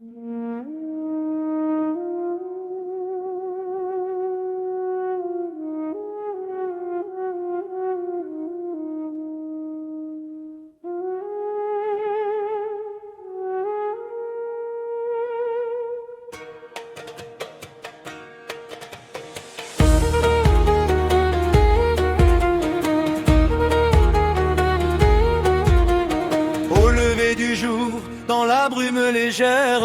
Au lever du jour, dans la brume légère,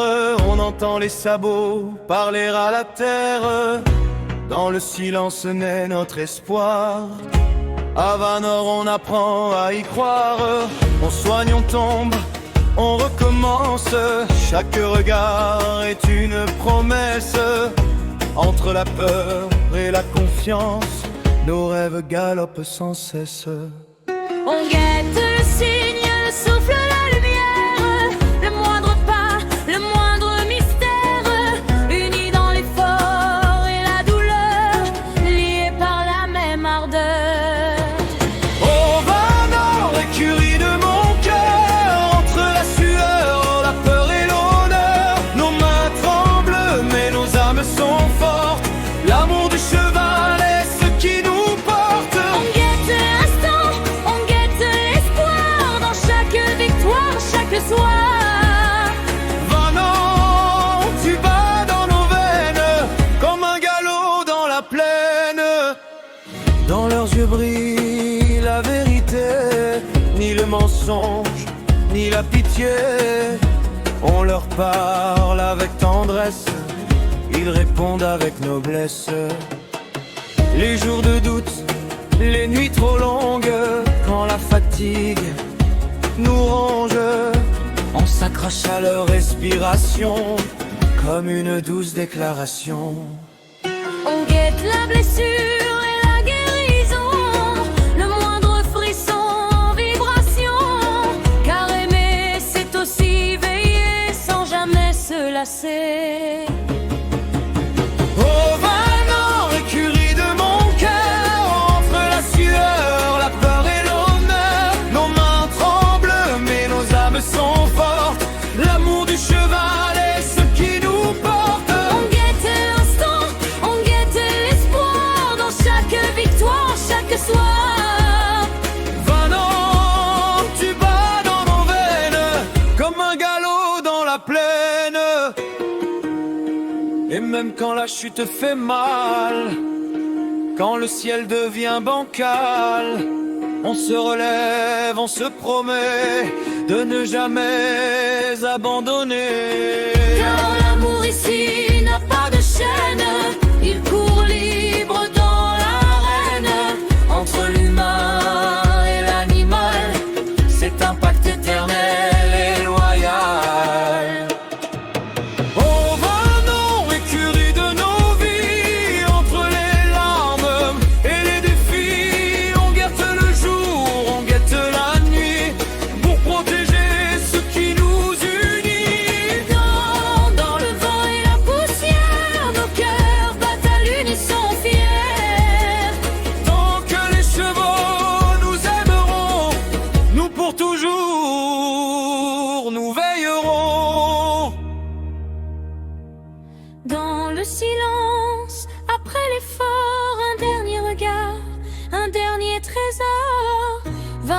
on entend les sabots parler à la terre. Dans le silence naît notre espoir. À Vanor on apprend à y croire. On soigne, on tombe, on recommence. Chaque regard est une promesse. Entre la peur et la confiance, nos rêves galopent sans cesse. On guette le signe, le souffle, la lumière, le moindre pas, le moindre mystère, unis dans l'effort et la douleur, liés par la même ardeur. Oh Vanor, écurie de mon cœur, entre la sueur, la peur et l'honneur, nos mains tremblent mais nos âmes sont fortes. L'amour du cheval est ce qui nous porte. On guette l'instant, on guette l'espoir, dans chaque victoire, chaque soir. Vanor, tu bats dans nos veines, comme un galop dans la plaine. Dans leurs yeux brille la vérité, ni le mensonge, ni la pitié. On leur parle avec tendresse, ils répondent avec noblesse. Les jours de doute, les nuits trop longues, quand la fatigue nous ronge, on s'accroche à leur respiration, comme une douce déclaration. On guette la blessure et la guérison, le moindre frisson, vibration, car aimer c'est aussi veiller sans jamais se lasser. Oh Vanor, écurie de mon cœur, entre la sueur, la peur et l'honneur, nos mains tremblent mais nos âmes sont fortes. L'amour du cheval est ce qui nous porte. On guette l'instant, on guette l'espoir, dans chaque victoire, chaque soir. Vanor, tu bats dans nos veines, comme un galop dans la plaine. Et même quand la chute fait mal, quand le ciel devient bancal, on se relève, on se promet de ne jamais abandonner. Car l'amour ici